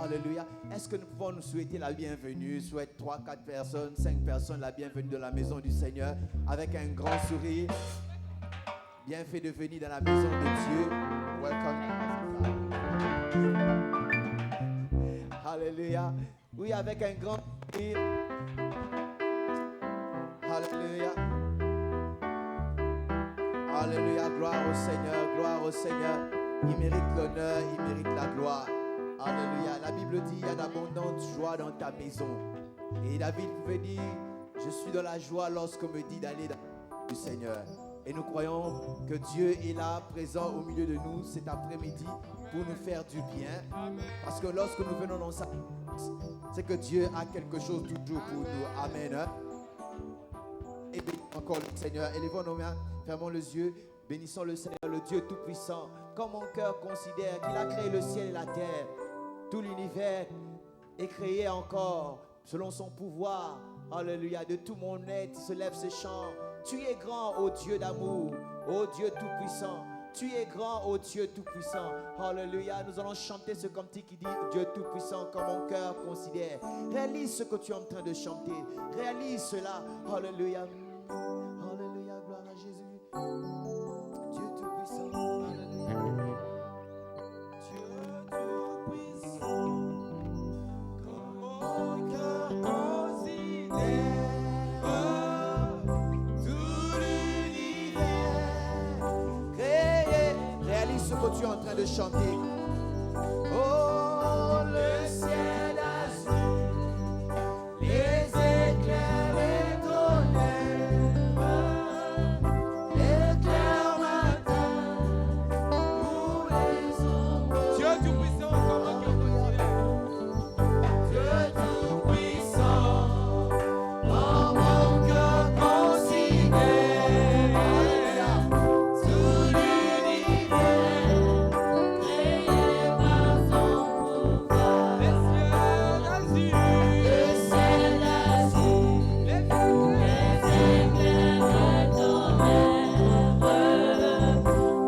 Alléluia. Est-ce que nous pouvons nous souhaiter la bienvenue? Souhaite 3, 4 personnes, 5 personnes la bienvenue dans la maison du Seigneur avec un grand sourire. Bien fait de venir dans la maison de Dieu. Welcome. Alléluia. Oui, avec un grand sourire. Alléluia. Alléluia. Gloire au Seigneur. Gloire au Seigneur. Il mérite l'honneur, il mérite la gloire. Alléluia. La Bible dit, il y a d'abondantes joies dans ta maison. Et David pouvait dire, je suis dans la joie lorsqu'on me dit d'aller dans la maison du Seigneur. Et nous croyons que Dieu est là, présent au milieu de nous cet après-midi pour nous faire du bien. Parce que lorsque nous venons dans sa présence, c'est que Dieu a quelque chose toujours pour nous. Amen. Et bénissons encore le Seigneur. Élevons nos mains, fermons les yeux. Bénissons le Seigneur, le Dieu Tout-Puissant. Comme mon cœur considère qu'il a créé le ciel et la terre, tout l'univers est créé encore selon son pouvoir. Alléluia. De tout mon être se lève ce chant. Tu es grand, ô Dieu d'amour, ô Dieu Tout-Puissant. Tu es grand, ô Dieu Tout-Puissant. Alléluia. Nous allons chanter ce cantique qui dit Dieu Tout-Puissant, comme mon cœur considère. Réalise ce que tu es en train de chanter. Réalise cela. Alléluia. Alléluia. Gloire à Jésus. Dieu Tout-Puissant. Alléluia. Dieu Tout-Puissant, comme mon cœur considère tout l'univers créé. Réalise ce que tu es en train de chanter. Oh, le ciel azur, les éclairs, les tonnerres, l'éclair matin pour les hommes. Dieu Tout-Puissant, comme mon cœur considère. Dieu Tout-Puissant, comme mon cœur considère tout l'univers créé par son pouvoir. Les cieux d'azur, les éclairs de tonnerre,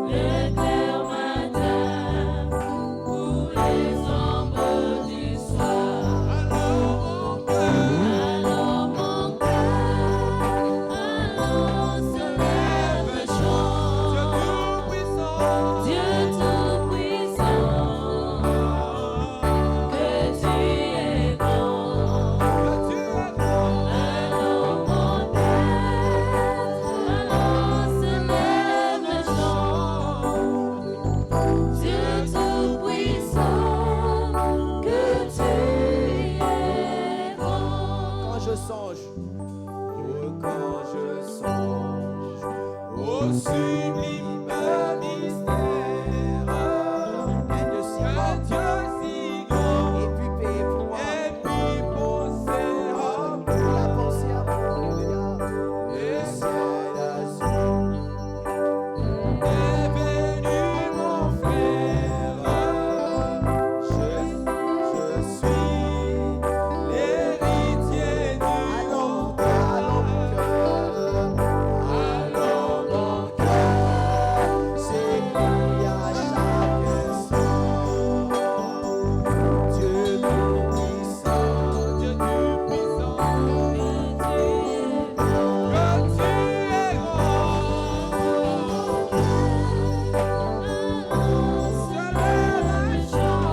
l'éclair matin pour les ombres du soir. Alors mon cœur se lève chant. Dieu Tout-Puissant, que tu es grand. Alors mon cœur se lève chant. Dieu Tout-Puissant, que tu es grand. Quand je songe, au sublime mystère, un de si grand, et puis payé pour moi, et puis pour la pensée à moi, le ciel azur est venu mon frère, je suis l'héritier du monde. Alors mon cœur s'écrie à chaque instant. Dieu Tout-Puissant, Dieu Tout-Puissant, que tu es grand. Se lève un chant.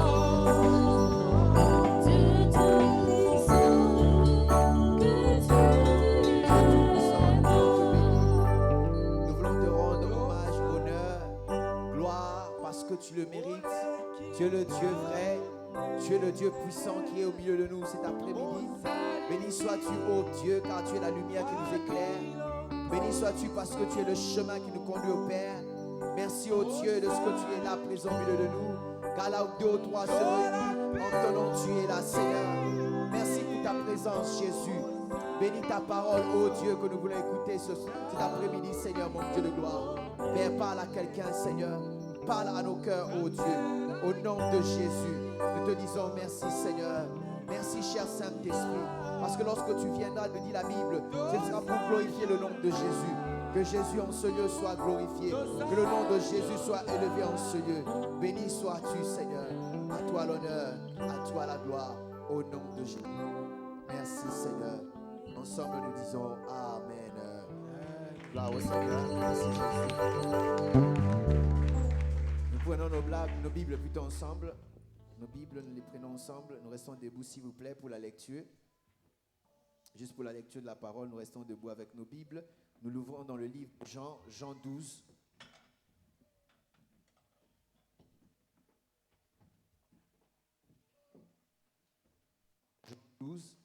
Dieu Tout-Puissant, que tu es Nous voulons te rendre hommage, honneur, gloire, parce que tu le mérites. Tu es le Dieu vrai, tu es le Dieu puissant qui est au milieu de nous cet après-midi. Béni sois-tu, ô Dieu, car tu es la lumière qui nous éclaire. Béni sois-tu parce que tu es le chemin qui nous conduit au Père. Merci, ô Dieu, de ce que tu es là, présent au milieu de nous. Car là où 2 ou 3 se réunissent, en ton nom, tu es là, Seigneur. Merci pour ta présence, Jésus. Bénis ta parole, ô Dieu, que nous voulons écouter cet après-midi, Seigneur, mon Dieu de gloire. Père, parle à quelqu'un, Seigneur. Parle à nos cœurs, ô Dieu. Au nom de Jésus, nous te disons merci, Seigneur. Merci, cher Saint-Esprit. Parce que lorsque tu viendras, me dit la Bible, ce sera pour glorifier le nom de Jésus. Que Jésus en ce lieu soit glorifié. Que le nom de Jésus soit élevé en ce lieu. Béni sois-tu, Seigneur. À toi l'honneur, à toi la gloire, au nom de Jésus. Merci Seigneur. Ensemble nous disons Amen. Gloire au Seigneur. Merci Jésus. Nous prenons nos Bibles plutôt ensemble. Nos Bibles, nous les prenons ensemble. Nous restons debout s'il vous plaît pour la lecture. Juste pour la lecture de la parole, nous restons debout avec nos Bibles. Nous l'ouvrons dans le livre de Jean 12. Jean 12.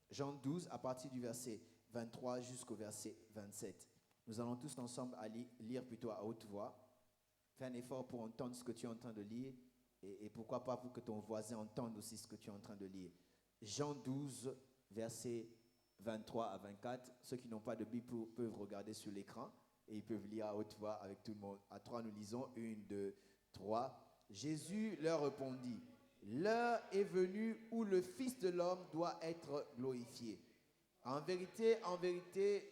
Jean 12, à partir du verset 23 jusqu'au verset 27. Nous allons tous ensemble lire plutôt à haute voix. Fais un effort pour entendre ce que tu es en train de lire et pourquoi pas pour que ton voisin entende aussi ce que tu es en train de lire. Jean 12, versets 23 à 24. Ceux qui n'ont pas de Bible peuvent regarder sur l'écran et ils peuvent lire à haute voix avec tout le monde. À 3, nous lisons. 1, 2, 3. Jésus leur répondit: l'heure est venue où le Fils de l'homme doit être glorifié. En vérité,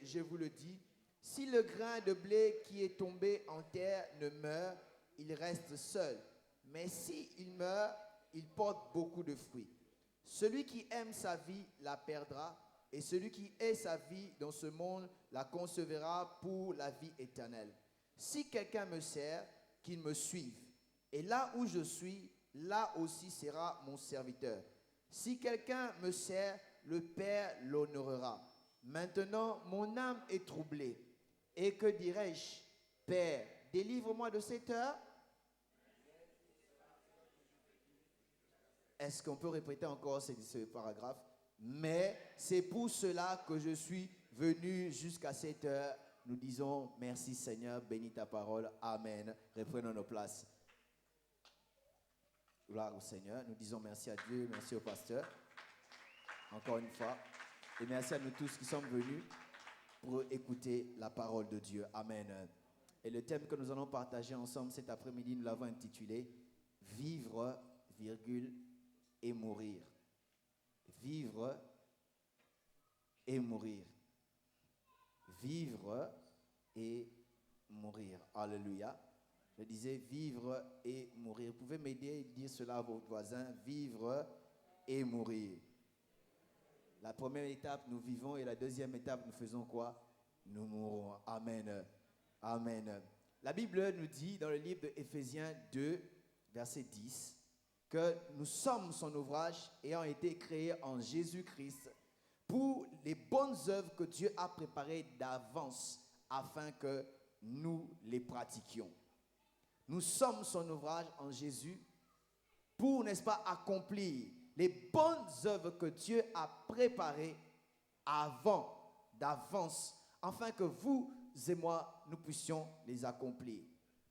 je vous le dis, si le grain de blé qui est tombé en terre ne meurt, il reste seul. Mais s'il meurt, il porte beaucoup de fruits. Celui qui aime sa vie la perdra, et celui qui hait sa vie dans ce monde la conservera pour la vie éternelle. Si quelqu'un me sert, qu'il me suive. Et là où je suis, là aussi sera mon serviteur. Si quelqu'un me sert, le Père l'honorera. Maintenant, mon âme est troublée. Et que dirais-je? Père, délivre-moi de cette heure. Est-ce qu'on peut répéter encore ce paragraphe? Mais c'est pour cela que je suis venu jusqu'à cette heure. Nous disons merci Seigneur, bénis ta parole. Amen. Reprenons nos places. Gloire au Seigneur. Nous disons merci à Dieu, merci au pasteur. Encore une fois. Et merci à nous tous qui sommes venus pour écouter la parole de Dieu. Amen. Et le thème que nous allons partager ensemble cet après-midi, nous l'avons intitulé « Vivre, et mourir ». Vivre et mourir. Vivre et mourir. Alléluia. Je disais vivre et mourir. Vous pouvez m'aider à dire cela à votre voisin. Vivre et mourir. La première étape, nous vivons, et la deuxième étape, nous faisons quoi? Nous mourrons. Amen. Amen. La Bible nous dit dans le livre d'Éphésiens 2, verset 10, que nous sommes son ouvrage ayant été créés en Jésus-Christ pour les bonnes œuvres que Dieu a préparées d'avance afin que nous les pratiquions. Nous sommes son ouvrage en Jésus pour, n'est-ce pas, accomplir les bonnes œuvres que Dieu a préparées d'avance, afin que vous et moi, nous puissions les accomplir.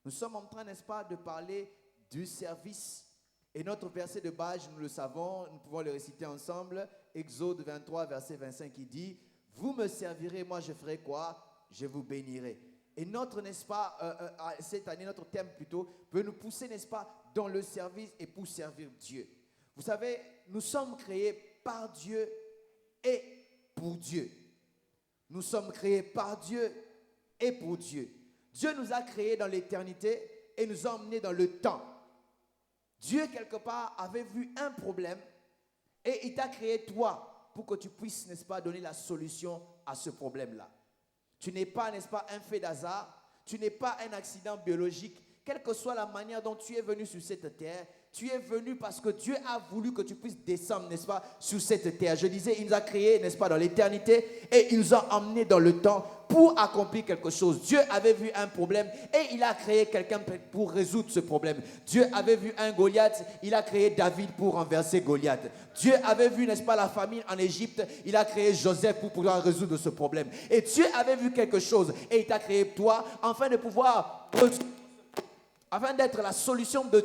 Nous sommes en train, n'est-ce pas, de parler du service. Et notre verset de base, nous le savons, nous pouvons le réciter ensemble. Exode 23, verset 25, qui dit « Vous me servirez, moi je ferai quoi? Je vous bénirai. » Et notre, n'est-ce pas, cette année, notre thème plutôt, peut nous pousser, n'est-ce pas, dans le service et pour servir Dieu. Vous savez, nous sommes créés par Dieu et pour Dieu. Nous sommes créés par Dieu et pour Dieu. Dieu nous a créés dans l'éternité et nous a emmenés dans le temps. Dieu, quelque part, avait vu un problème et il t'a créé toi pour que tu puisses, n'est-ce pas, donner la solution à ce problème-là. Tu n'es pas, n'est-ce pas, un fait d'hasard. Tu n'es pas un accident biologique. Quelle que soit la manière dont tu es venu sur cette terre, tu es venu parce que Dieu a voulu que tu puisses descendre, n'est-ce pas, sur cette terre. Je disais, il nous a créés, n'est-ce pas, dans l'éternité et il nous a emmenés dans le temps pour accomplir quelque chose. Dieu avait vu un problème et il a créé quelqu'un pour résoudre ce problème. Dieu avait vu un Goliath, il a créé David pour renverser Goliath. Dieu avait vu, n'est-ce pas, la famine en Égypte, il a créé Joseph pour pouvoir résoudre ce problème. Et Dieu avait vu quelque chose et il t'a créé toi afin de pouvoir, afin d'être la solution de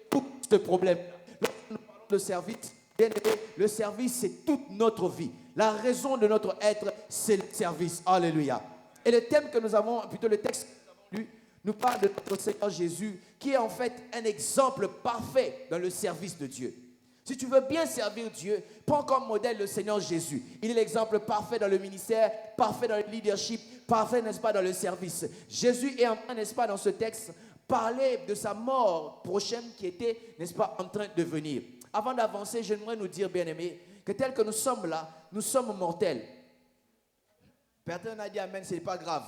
tout ce problème. Lorsque nous parlons de service, bien aimé, le service, c'est toute notre vie. La raison de notre être, c'est le service. Alléluia. Et le thème que nous avons, plutôt le texte que nous avons lu, nous parle de notre Seigneur Jésus, qui est en fait un exemple parfait dans le service de Dieu. Si tu veux bien servir Dieu, prends comme modèle le Seigneur Jésus. Il est l'exemple parfait dans le ministère, parfait dans le leadership, parfait, n'est-ce pas, dans le service. Jésus est en train, n'est-ce pas, dans ce texte, parler de sa mort prochaine qui était, n'est-ce pas, en train de venir. Avant d'avancer, j'aimerais nous dire, bien-aimés, que tel que nous sommes là, nous sommes mortels. Personne n'a dit amen, ce n'est pas grave.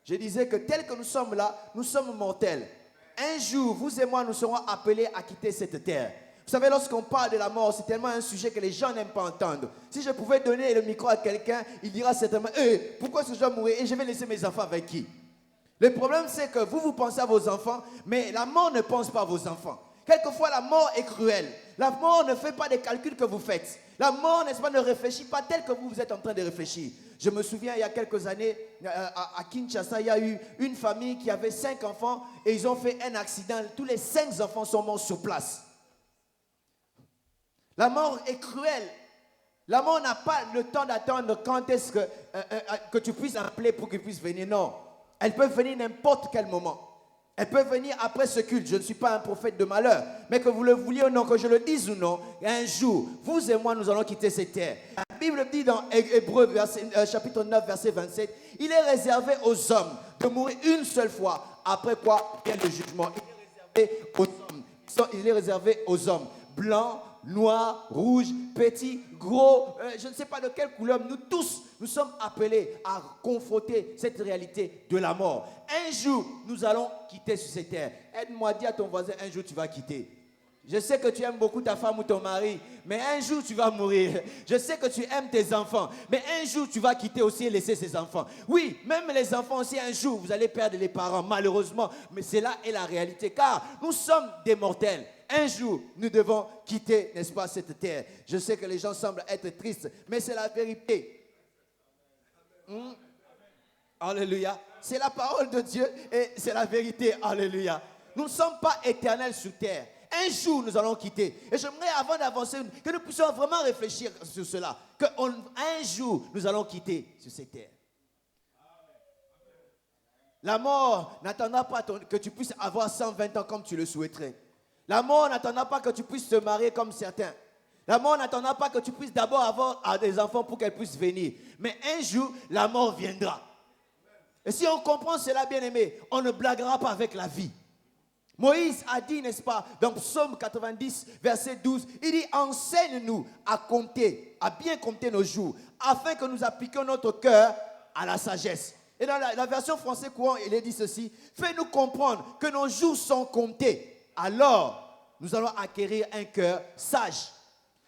Je disais que tel que nous sommes là, nous sommes mortels. Un jour, vous et moi, nous serons appelés à quitter cette terre. Vous savez, lorsqu'on parle de la mort, c'est tellement un sujet que les gens n'aiment pas entendre. Si je pouvais donner le micro à quelqu'un, il dira certainement, pourquoi est-ce que je dois mourir et je vais laisser mes enfants avec qui? Le problème, c'est que vous pensez à vos enfants, mais la mort ne pense pas à vos enfants. Quelquefois, la mort est cruelle. La mort ne fait pas des calculs que vous faites. La mort, n'est-ce pas, ne réfléchit pas tel que vous êtes en train de réfléchir. Je me souviens, il y a quelques années, à Kinshasa, il y a eu une famille qui avait 5 enfants et ils ont fait un accident. Tous les 5 enfants sont morts sur place. La mort est cruelle. La mort n'a pas le temps d'attendre quand est-ce que tu puisses appeler pour qu'il puisse venir. Non, elle peut venir n'importe quel moment. Elle peut venir après ce culte. Je ne suis pas un prophète de malheur. Mais que vous le vouliez ou non, que je le dise ou non, un jour, vous et moi, nous allons quitter cette terre. La Bible dit dans Hébreux, chapitre 9, verset 27, il est réservé aux hommes de mourir une seule fois. Après quoi vient le jugement. Il est réservé aux hommes. Blancs, noirs, rouges, petits, gros, je ne sais pas de quelle couleur. Nous tous, nous sommes appelés à confronter cette réalité de la mort. Un jour, nous allons quitter sur cette terre. Aide-moi, dis à ton voisin, un jour tu vas quitter. Je sais que tu aimes beaucoup ta femme ou ton mari, mais un jour tu vas mourir. Je sais que tu aimes tes enfants, mais un jour tu vas quitter aussi et laisser ses enfants. Oui, même les enfants aussi, un jour vous allez perdre les parents, malheureusement. Mais c'est là est la réalité, car nous sommes des mortels. Un jour, nous devons quitter, n'est-ce pas, cette terre. Je sais que les gens semblent être tristes, mais c'est la vérité. Alléluia. C'est la parole de Dieu et c'est la vérité. Alléluia. Nous ne sommes pas éternels sur terre. Un jour, nous allons quitter. Et j'aimerais, avant d'avancer, que nous puissions vraiment réfléchir sur cela. Qu'un jour, nous allons quitter sur cette terre. La mort n'attendra pas que tu puisses avoir 120 ans comme tu le souhaiterais. La mort n'attendra pas que tu puisses te marier comme certains. La mort n'attendra pas que tu puisses d'abord avoir des enfants pour qu'elle puisse venir. Mais un jour, la mort viendra. Et si on comprend cela, bien aimé, on ne blaguera pas avec la vie. Moïse a dit, n'est-ce pas, dans Psaume 90, verset 12, il dit, enseigne-nous à compter, à bien compter nos jours, afin que nous appliquions notre cœur à la sagesse. Et dans la version française courante, il est dit ceci, fais-nous comprendre que nos jours sont comptés. Alors, nous allons acquérir un cœur sage.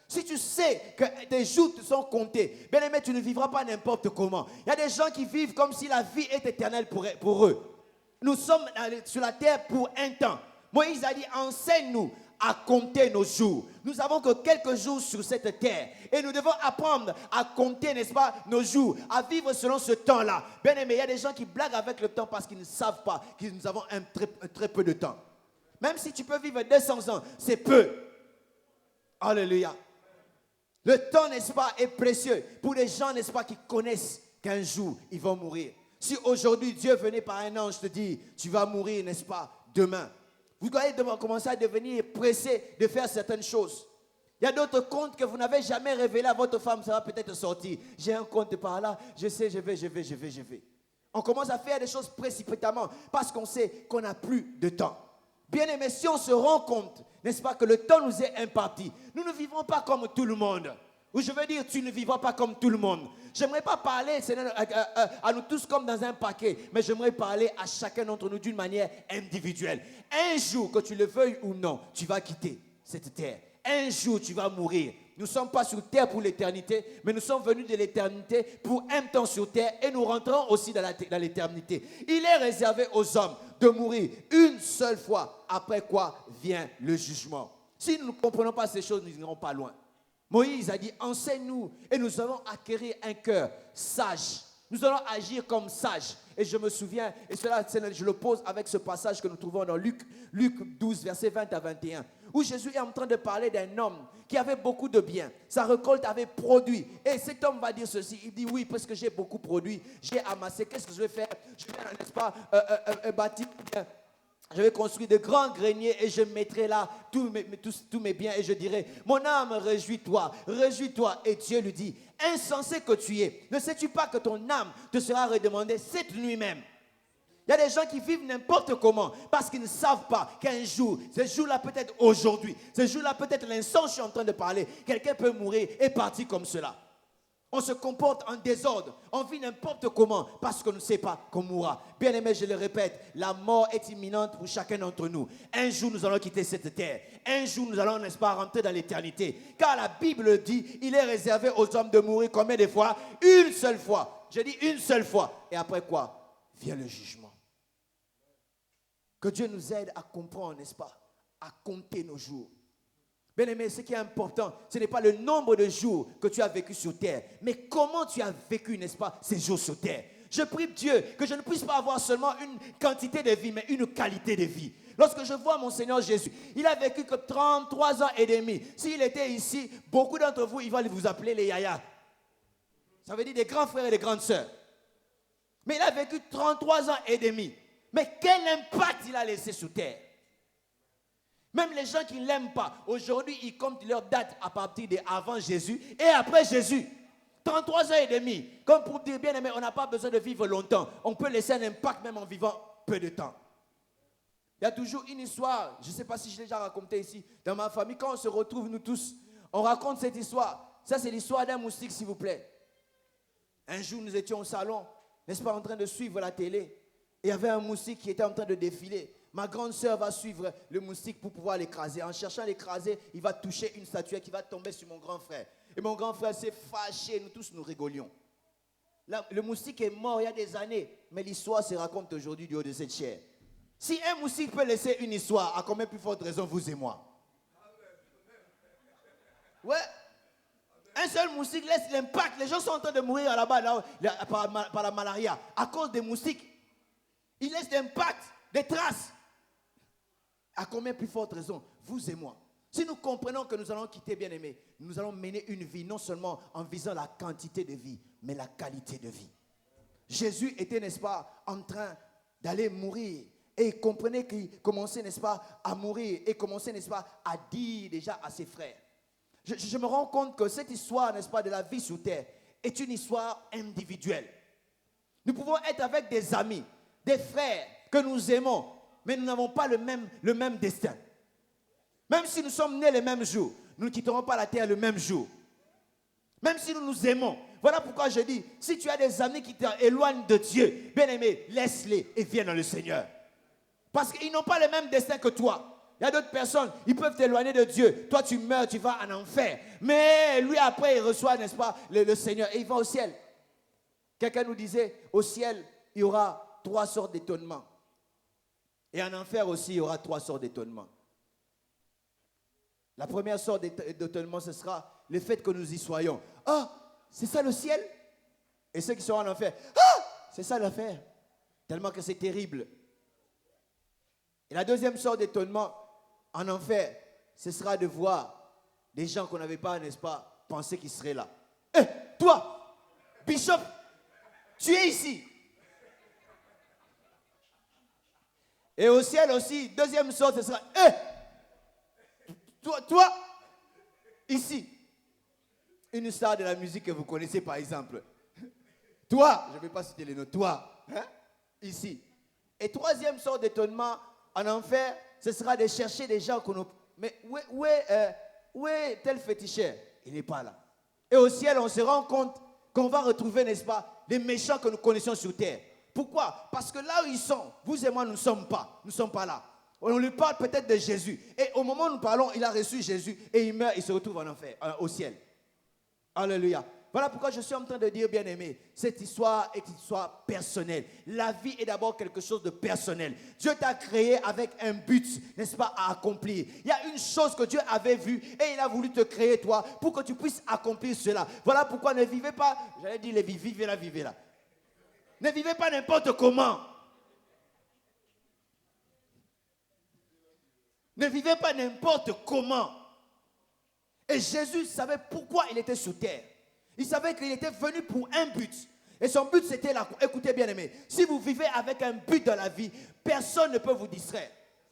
Si tu sais que tes jours te sont comptés, bien aimé, tu ne vivras pas n'importe comment. Il y a des gens qui vivent comme si la vie est éternelle pour eux. Nous sommes sur la terre pour un temps. Moïse a dit, enseigne-nous à compter nos jours. Nous n'avons que quelques jours sur cette terre. Et nous devons apprendre à compter, n'est-ce pas, nos jours, à vivre selon ce temps-là. Bien aimé, il y a des gens qui blaguent avec le temps parce qu'ils ne savent pas que nous avons très peu de temps. Même si tu peux vivre 200 ans, c'est peu. Alléluia. Le temps, n'est-ce pas, est précieux pour les gens, n'est-ce pas, qui connaissent qu'un jour, ils vont mourir. Si aujourd'hui, Dieu venait par un ange te dire, tu vas mourir, n'est-ce pas, demain. Vous allez commencer à devenir pressé de faire certaines choses. Il y a d'autres comptes que vous n'avez jamais révélés à votre femme, ça va peut-être sortir. J'ai un compte par là, je sais, je vais. On commence à faire des choses précipitamment parce qu'on sait qu'on n'a plus de temps. Bien aimé, si on se rend compte, n'est-ce pas, que le temps nous est imparti, nous ne vivrons pas comme tout le monde. Ou je veux dire, tu ne vivras pas comme tout le monde. J'aimerais pas parler à nous tous comme dans un paquet, mais j'aimerais parler à chacun d'entre nous d'une manière individuelle. Un jour, que tu le veuilles ou non, tu vas quitter cette terre. Un jour, tu vas mourir. Nous ne sommes pas sur terre pour l'éternité, mais nous sommes venus de l'éternité pour un temps sur terre et nous rentrons aussi dans l'éternité. Il est réservé aux hommes de mourir une seule fois, après quoi vient le jugement. Si nous ne comprenons pas ces choses, nous n'irons pas loin. Moïse a dit, enseigne-nous et nous allons acquérir un cœur sage. Nous allons agir comme sages. Et je me souviens, et cela je le pose avec ce passage que nous trouvons dans Luc 12, versets 20 à 21, où Jésus est en train de parler d'un homme qui avait beaucoup de biens. Sa récolte avait produit. Et cet homme va dire ceci, il dit, oui, parce que j'ai beaucoup produit, j'ai amassé, qu'est-ce que je vais faire? Je vais, n'est-ce pas, bâtir Je vais construire de grands greniers et je mettrai là tous mes biens et je dirai, mon âme, réjouis-toi, réjouis-toi. Et Dieu lui dit, insensé que tu es, ne sais-tu pas que ton âme te sera redemandée cette nuit même? Il y a des gens qui vivent n'importe comment parce qu'ils ne savent pas qu'un jour, ce jour-là peut-être aujourd'hui, ce jour-là peut-être l'instant où je suis en train de parler, quelqu'un peut mourir et partir comme cela. On se comporte en désordre, on vit n'importe comment parce qu'on ne sait pas qu'on mourra. Bien aimé, je le répète, la mort est imminente pour chacun d'entre nous. Un jour, nous allons quitter cette terre. Un jour, nous allons, n'est-ce pas, rentrer dans l'éternité. Car la Bible dit, il est réservé aux hommes de mourir combien de fois? Une seule fois. Je dis une seule fois. Et après quoi? Vient le jugement. Que Dieu nous aide à comprendre, n'est-ce pas, à compter nos jours. Bien aimé, ce qui est important, ce n'est pas le nombre de jours que tu as vécu sur terre, mais comment tu as vécu, n'est-ce pas, ces jours sur terre. Je prie Dieu que je ne puisse pas avoir seulement une quantité de vie, mais une qualité de vie. Lorsque je vois mon Seigneur Jésus, il a vécu que 33 ans et demi. S'il était ici, beaucoup d'entre vous, ils vont vous appeler les yayas. Ça veut dire des grands frères et des grandes sœurs. Mais il a vécu 33 ans et demi. Mais quel impact il a laissé sur terre? Même les gens qui ne l'aiment pas, aujourd'hui, ils comptent leur date à partir d'avant Jésus et après Jésus. 33 ans et demi. Comme pour dire, bien aimé, on n'a pas besoin de vivre longtemps. On peut laisser un impact même en vivant peu de temps. Il y a toujours une histoire, je ne sais pas si je l'ai déjà raconté ici, dans ma famille, quand on se retrouve, nous tous, on raconte cette histoire. Ça, c'est l'histoire d'un moustique, s'il vous plaît. Un jour, nous étions au salon, n'est-ce pas, en train de suivre la télé. Et il y avait un moustique qui était en train de défiler. Ma grande sœur va suivre le moustique pour pouvoir l'écraser. En cherchant à l'écraser, il va toucher une statuette qui va tomber sur mon grand frère. Et mon grand frère s'est fâché, nous tous nous rigolions. Là, le moustique est mort il y a des années, mais l'histoire se raconte aujourd'hui du haut de cette chair. Si un moustique peut laisser une histoire, à combien plus forte raison vous et moi? Ouais. Un seul moustique laisse l'impact. Les gens sont en train de mourir là-bas par la malaria à cause des moustiques. Il laisse l'impact, des traces. À combien plus forte raison, vous et moi? Si nous comprenons que nous allons quitter, bien aimé, nous allons mener une vie non seulement en visant la quantité de vie, mais la qualité de vie. Jésus était, n'est-ce pas, en train d'aller mourir. Et il comprenait qu'il commençait, n'est-ce pas, à mourir. Et commençait, n'est-ce pas, à dire déjà à ses frères. Je me rends compte que cette histoire, n'est-ce pas, de la vie sur terre est une histoire individuelle. Nous pouvons être avec des amis, des frères que nous aimons, mais nous n'avons pas le même destin. Même si nous sommes nés le même jour, nous ne quitterons pas la terre le même jour. Même si nous nous aimons. Voilà pourquoi je dis, si tu as des amis qui t'éloignent de Dieu, bien aimé, laisse-les et viens dans le Seigneur. Parce qu'ils n'ont pas le même destin que toi. Il y a d'autres personnes, ils peuvent t'éloigner de Dieu. Toi, tu meurs, tu vas en enfer. Mais lui, après, il reçoit, n'est-ce pas, le Seigneur et il va au ciel. Quelqu'un nous disait, au ciel, il y aura 3 sortes d'étonnements. Et en enfer aussi, il y aura 3 sortes d'étonnements. La première sorte d'étonnement, ce sera le fait que nous y soyons. Ah, c'est ça le ciel? Et ceux qui seront en enfer, ah, c'est ça l'affaire. Tellement que c'est terrible. Et la deuxième sorte d'étonnement, en enfer, ce sera de voir des gens qu'on n'avait pas, n'est-ce pas, pensé qu'ils seraient là. Hé, toi, Bishop, tu es ici. Et au ciel aussi, deuxième sorte, ce sera, hé, toi, ici. Une star de la musique que vous connaissez, par exemple. Toi, je ne vais pas citer les noms, toi, hein, ici. Et troisième sorte d'étonnement, en enfer, ce sera de chercher des gens qu'on... Mais où est tel féticheur? Il n'est pas là. Et au ciel, on se rend compte qu'on va retrouver, n'est-ce pas, les méchants que nous connaissons sur terre. Pourquoi? Parce que là où ils sont, vous et moi, nous ne sommes pas là. On lui parle peut-être de Jésus. Et au moment où nous parlons, il a reçu Jésus et il meurt, il se retrouve en enfer, au ciel. Alléluia. Voilà pourquoi je suis en train de dire, bien aimé, cette histoire est une histoire personnelle. La vie est d'abord quelque chose de personnel. Dieu t'a créé avec un but, n'est-ce pas, à accomplir. Il y a une chose que Dieu avait vue et il a voulu te créer, toi, pour que tu puisses accomplir cela. Voilà pourquoi ne vivez pas, j'allais dire, vivez là. Ne vivez pas n'importe comment. Ne vivez pas n'importe comment. Et Jésus savait pourquoi il était sur terre. Il savait qu'il était venu pour un but. Et son but, c'était là. Écoutez bien aimé, si vous vivez avec un but dans la vie, personne ne peut vous distraire.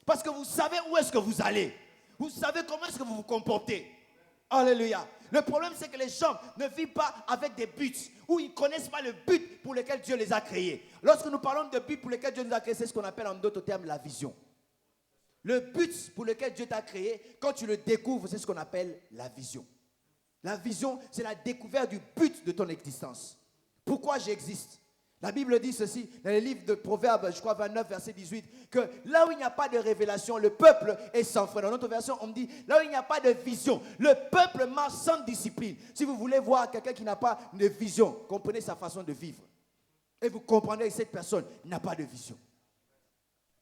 Parce que vous savez où est-ce que vous allez. Vous savez comment est-ce que vous vous comportez. Alléluia. Le problème, c'est que les gens ne vivent pas avec des buts, ou ils ne connaissent pas le but pour lequel Dieu les a créés. Lorsque nous parlons de but pour lequel Dieu nous a créés, c'est ce qu'on appelle en d'autres termes la vision. Le but pour lequel Dieu t'a créé, quand tu le découvres, c'est ce qu'on appelle la vision. La vision, c'est la découverte du but de ton existence. Pourquoi j'existe? La Bible dit ceci, dans le livre de Proverbes, je crois 29, verset 18, que là où il n'y a pas de révélation, le peuple est sans frein. Dans notre version, on dit, là où il n'y a pas de vision, le peuple marche sans discipline. Si vous voulez voir quelqu'un qui n'a pas de vision, comprenez sa façon de vivre. Et vous comprendrez que cette personne n'a pas de vision.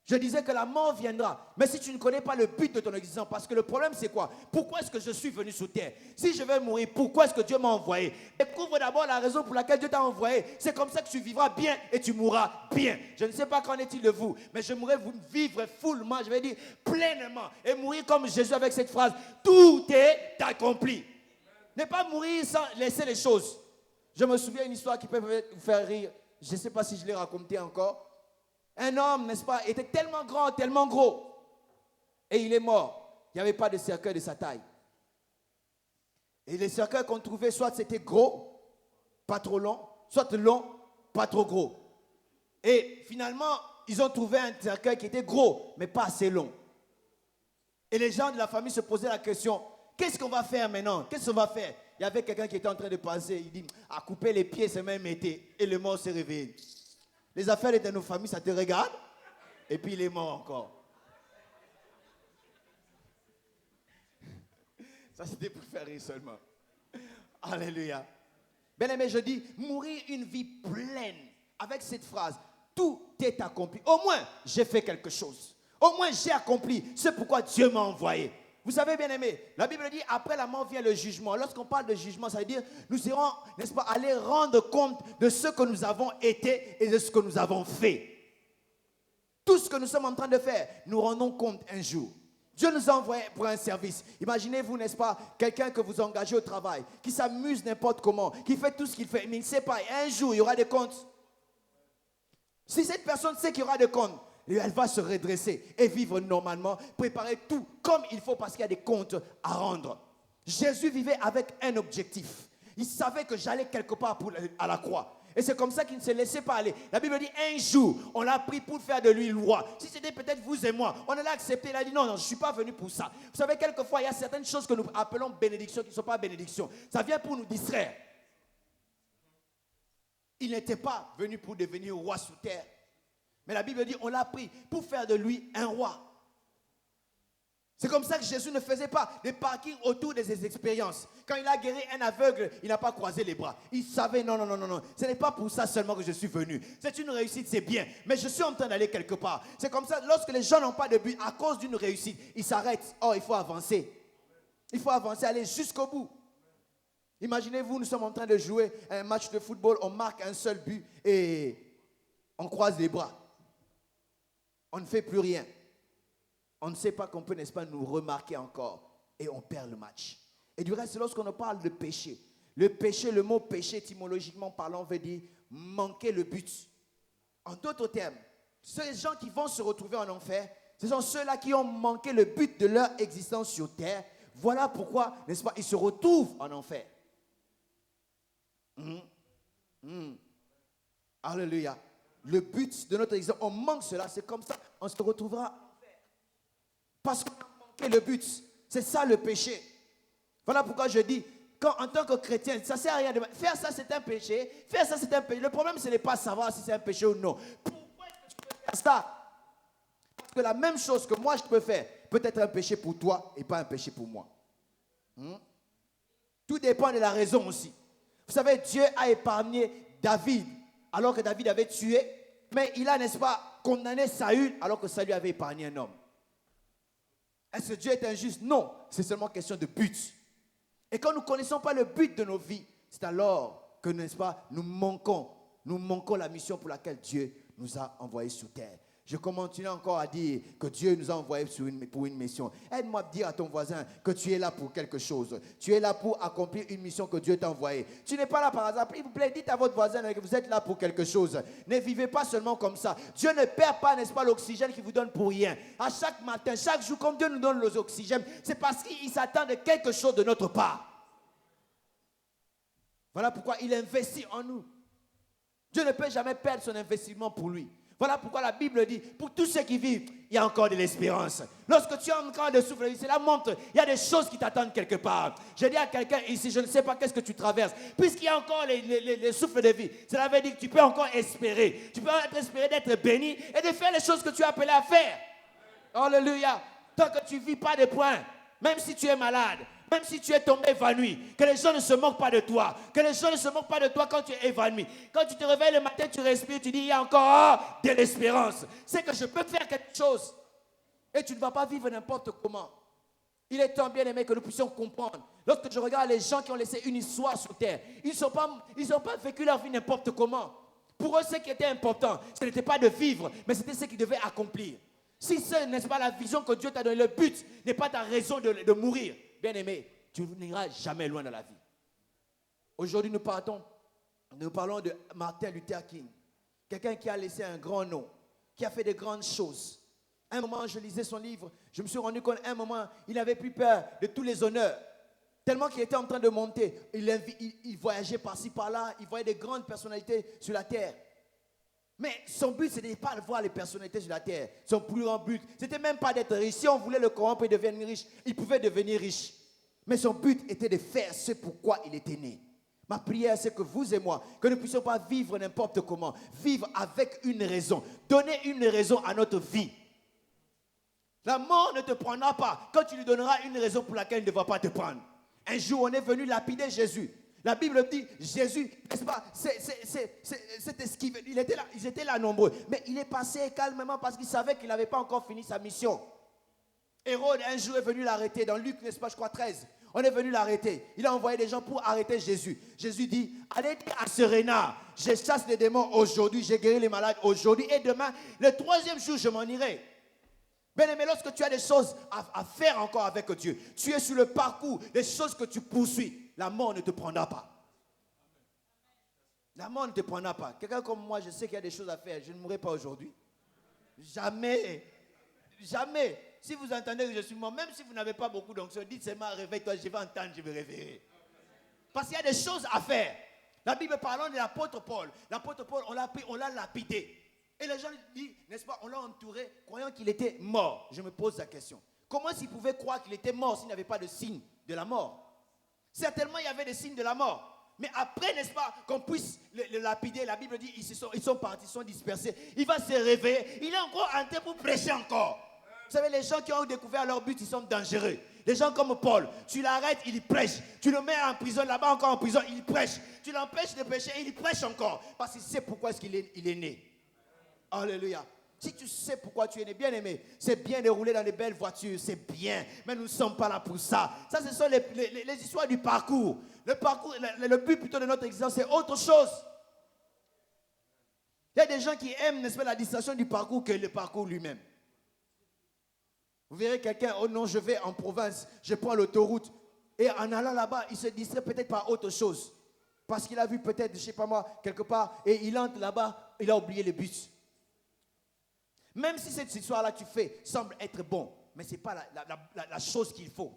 Je disais que la mort viendra, mais si tu ne connais pas le but de ton existence, parce que le problème c'est quoi? Pourquoi est-ce que je suis venu sur terre? Si je vais mourir, pourquoi est-ce que Dieu m'a envoyé? Découvre d'abord la raison pour laquelle Dieu t'a envoyé. C'est comme ça que tu vivras bien et tu mourras bien. Je ne sais pas qu'en est-il de vous, mais j'aimerais vivre fullement, je vais dire pleinement, et mourir comme Jésus avec cette phrase, tout est accompli. Ne pas mourir sans laisser les choses. Je me souviens d'une histoire qui peut vous faire rire, je ne sais pas si je l'ai racontée encore. Un homme, n'est-ce pas, était tellement grand, tellement gros. Et il est mort. Il n'y avait pas de cercueil de sa taille. Et les cercueils qu'on trouvait, soit c'était gros, pas trop long, soit long, pas trop gros. Et finalement, ils ont trouvé un cercueil qui était gros, mais pas assez long. Et les gens de la famille se posaient la question, qu'est-ce qu'on va faire maintenant? Qu'est-ce qu'on va faire? Il y avait quelqu'un qui était en train de penser, il dit, à couper les pieds, c'est même été. Et le mort s'est réveillé. Les affaires de nos familles, ça te regarde, et puis il est mort encore. Ça, c'était pour faire rire seulement. Alléluia. Bien aimé, je dis, mourir une vie pleine, avec cette phrase, tout est accompli. Au moins, j'ai fait quelque chose. Au moins, j'ai accompli ce pourquoi Dieu m'a envoyé. Vous savez, bien aimé, la Bible dit, après la mort vient le jugement. Lorsqu'on parle de jugement, ça veut dire, nous serons, n'est-ce pas, aller rendre compte de ce que nous avons été et de ce que nous avons fait. Tout ce que nous sommes en train de faire, nous rendons compte un jour. Dieu nous a envoyés pour un service. Imaginez-vous, n'est-ce pas, quelqu'un que vous engagez au travail, qui s'amuse n'importe comment, qui fait tout ce qu'il fait, mais il ne sait pas, et un jour, il y aura des comptes. Si cette personne sait qu'il y aura des comptes, elle va se redresser et vivre normalement, préparer tout comme il faut parce qu'il y a des comptes à rendre. Jésus vivait avec un objectif. Il savait que j'allais quelque part à la croix. Et c'est comme ça qu'il ne se laissait pas aller. La Bible dit, un jour, on l'a pris pour faire de lui roi. Si c'était peut-être vous et moi, on allait accepter. Il a dit, non, je ne suis pas venu pour ça. Vous savez, quelquefois, il y a certaines choses que nous appelons bénédictions qui ne sont pas bénédictions. Ça vient pour nous distraire. Il n'était pas venu pour devenir roi sur terre. Mais la Bible dit, on l'a pris pour faire de lui un roi. C'est comme ça que Jésus ne faisait pas des parkings autour de ses expériences. Quand il a guéri un aveugle, il n'a pas croisé les bras. Il savait, non. Ce n'est pas pour ça seulement que je suis venu. C'est une réussite, c'est bien. Mais je suis en train d'aller quelque part. C'est comme ça, lorsque les gens n'ont pas de but, à cause d'une réussite, ils s'arrêtent. Oh, il faut avancer. Il faut avancer, aller jusqu'au bout. Imaginez-vous, nous sommes en train de jouer un match de football, on marque un seul but et on croise les bras. On ne fait plus rien. On ne sait pas qu'on peut, n'est-ce pas, nous remarquer encore. Et on perd le match. Et du reste, lorsqu'on parle de péché, le mot péché, étymologiquement parlant, veut dire manquer le but. En d'autres termes, ces gens qui vont se retrouver en enfer, ce sont ceux-là qui ont manqué le but de leur existence sur terre. Voilà pourquoi, n'est-ce pas, ils se retrouvent en enfer. Alléluia. Le but de notre existence, on manque cela, c'est comme ça, on se retrouvera en enfer. Parce qu'on a manqué le but. C'est ça le péché. Voilà pourquoi je dis, en tant que chrétien, ça ne sert à rien de faire ça, c'est un péché. Faire ça, c'est un péché. Le problème, ce n'est pas savoir si c'est un péché ou non. Pourquoi est-ce que tu peux faire ça? Parce que la même chose que moi, je peux faire, peut être un péché pour toi et pas un péché pour moi. Tout dépend de la raison aussi. Vous savez, Dieu a épargné David, alors que David avait tué, mais il a, n'est-ce pas, condamné Saül, alors que Saül avait épargné un homme. Est-ce que Dieu est injuste? Non, c'est seulement question de but. Et quand nous ne connaissons pas le but de nos vies, c'est alors que, n'est-ce pas, nous manquons la mission pour laquelle Dieu nous a envoyés sur terre. Je continue encore à dire que Dieu nous a envoyés pour une mission. Aide-moi à dire à ton voisin que tu es là pour quelque chose. Tu es là pour accomplir une mission que Dieu t'a envoyée. Tu n'es pas là par hasard. S'il vous plaît, dites à votre voisin que vous êtes là pour quelque chose. Ne vivez pas seulement comme ça. Dieu ne perd pas, n'est-ce pas, l'oxygène qu'il vous donne pour rien. À chaque matin, chaque jour, comme Dieu nous donne l'oxygène, c'est parce qu'il s'attend de quelque chose de notre part. Voilà pourquoi il investit en nous. Dieu ne peut jamais perdre son investissement pour lui. Voilà pourquoi la Bible dit, pour tous ceux qui vivent, il y a encore de l'espérance. Lorsque tu as encore de souffle, cela montre, il y a des choses qui t'attendent quelque part. Je dis à quelqu'un ici, je ne sais pas qu'est-ce que tu traverses. Puisqu'il y a encore les souffles de vie, cela veut dire que tu peux encore espérer. Tu peux espérer d'être béni et de faire les choses que tu as appelé à faire. Alléluia. Tant que tu ne vis pas de points, même si tu es malade, même si tu es tombé évanoui, que les gens ne se moquent pas de toi. Que les gens ne se moquent pas de toi quand tu es évanoui. Quand tu te réveilles le matin, tu respires, tu dis, il y a encore de l'espérance. C'est que je peux faire quelque chose. Et tu ne vas pas vivre n'importe comment. Il est temps, bien aimé, que nous puissions comprendre. Lorsque je regarde les gens qui ont laissé une histoire sur terre, ils n'ont pas vécu leur vie n'importe comment. Pour eux, ce qui était important, ce n'était pas de vivre, mais c'était ce qu'ils devaient accomplir. Si ce n'est pas la vision que Dieu t'a donnée, le but n'est pas ta raison de mourir. Bien-aimé, tu n'iras jamais loin dans la vie. Aujourd'hui, nous parlons de Martin Luther King. Quelqu'un qui a laissé un grand nom, qui a fait de grandes choses. À un moment, je lisais son livre, je me suis rendu compte, à un moment, il n'avait plus peur de tous les honneurs. Tellement qu'il était en train de monter. Il voyageait par-ci, par-là, il voyait des grandes personnalités sur la terre. Mais son but, ce n'était pas de voir les personnalités sur la terre. Son plus grand but, ce n'était même pas d'être riche. Si on voulait le corrompre et devenir riche, il pouvait devenir riche. Mais son but était de faire ce pourquoi il était né. Ma prière, c'est que vous et moi, que nous ne puissions pas vivre n'importe comment. Vivre avec une raison. Donner une raison à notre vie. La mort ne te prendra pas quand tu lui donneras une raison pour laquelle il ne va pas te prendre. Un jour, on est venu lapider Jésus. La Bible dit, Jésus, n'est-ce pas, c'est esquivé. Ils étaient là nombreux. Mais il est passé calmement parce qu'il savait qu'il n'avait pas encore fini sa mission. Hérode, un jour, est venu l'arrêter. Dans Luc, n'est-ce pas, je crois, 13. On est venu l'arrêter. Il a envoyé des gens pour arrêter Jésus. Jésus dit, allez dire à ce renard, je chasse les démons aujourd'hui, j'ai guéri les malades aujourd'hui. Et demain, le troisième jour, je m'en irai. Bien aimé, lorsque tu as des choses à faire encore avec Dieu, tu es sur le parcours, des choses que tu poursuis, la mort ne te prendra pas. La mort ne te prendra pas. Quelqu'un comme moi, je sais qu'il y a des choses à faire. Je ne mourrai pas aujourd'hui. Jamais. Jamais. Si vous entendez que je suis mort, même si vous n'avez pas beaucoup d'onction, dites seulement réveille-toi, je vais entendre, je vais réveiller. Parce qu'il y a des choses à faire. La Bible parlant de l'apôtre Paul. L'apôtre Paul, on l'a lapidé. Et les gens disent, n'est-ce pas, on l'a entouré, croyant qu'il était mort. Je me pose la question. Comment s'il pouvait croire qu'il était mort s'il n'avait pas de signe de la mort? Certainement, il y avait des signes de la mort. Mais après, n'est-ce pas, qu'on puisse le lapider, la Bible dit, ils sont partis, ils sont dispersés. Il va se réveiller. Il est encore en train pour prêcher encore. Vous savez, les gens qui ont découvert leur but, ils sont dangereux. Les gens comme Paul, tu l'arrêtes, il prêche. Tu le mets en prison, là-bas encore en prison, il prêche. Tu l'empêches de prêcher, il prêche encore. Parce qu'il sait pourquoi est-ce qu'il est né. Alléluia. Si tu sais pourquoi tu es né, bien aimé, c'est bien de rouler dans les belles voitures, c'est bien. Mais nous ne sommes pas là pour ça. Ça, ce sont les histoires du parcours. Le parcours, le but plutôt de notre existence, c'est autre chose. Il y a des gens qui aiment, n'est-ce pas, la distraction du parcours que le parcours lui-même. Vous verrez quelqu'un, oh non, je vais en province, je prends l'autoroute. Et en allant là-bas, il se distrait peut-être par autre chose. Parce qu'il a vu peut-être, je ne sais pas moi, quelque part, et il entre là-bas, il a oublié le but. Même si cette histoire-là que tu fais semble être bon, mais ce n'est pas la chose qu'il faut.